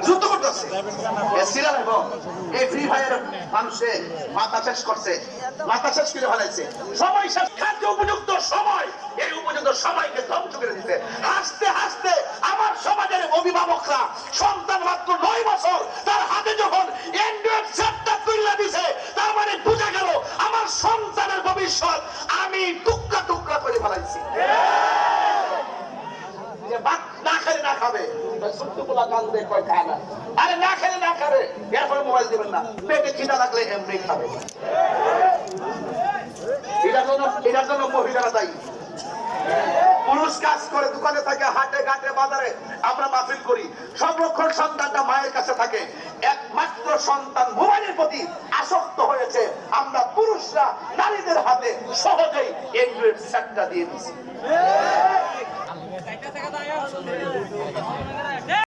যুদ্ধ করতেছে সিরিয়াল এবং এই ফ্রি ফায়ার মানুষে মাথা শেষ করছে, মাথা শেষ করে ফেলাইছে। সময় শেষ, খাদ্য উপযুক্ত সময়, এই উপযুক্ত সময়কে ধ্বংস করে দিতে। হাসতে হাসতে আমার সমাজের অভিভাবকরা সন্তান মাত্র 9 বছর তার হাতে যখন অ্যান্ড্রয়েড সেটটা তুলে দিছে, তার মানে বোঝা গেল আমার সন্তানের ভবিষ্যৎ আমি টুকরা টুকরা করে ফেলাইছি। না খেলে না খাবে, আরে না খেলে না খাবে, এরপরে মোবাইল দিবেন না, পেটে খিদা লাগলে এমনি খাবে। এটার জন্য মহিলারা দায়ী। পুরুষ কাজ করে, দোকানে থাকে, হাটে ঘাটে বাজারে আমরা মাহফিল করি। সংরক্ষণ সন্তানটা মায়ের কাছে থাকে, একমাত্র সন্তান মোবাইলের প্রতি আসক্ত হয়েছে। আমরা পুরুষরা নারীদের হাতে সহজেই অ্যান্ড্রয়েড সেটটা দিয়ে দিচ্ছি।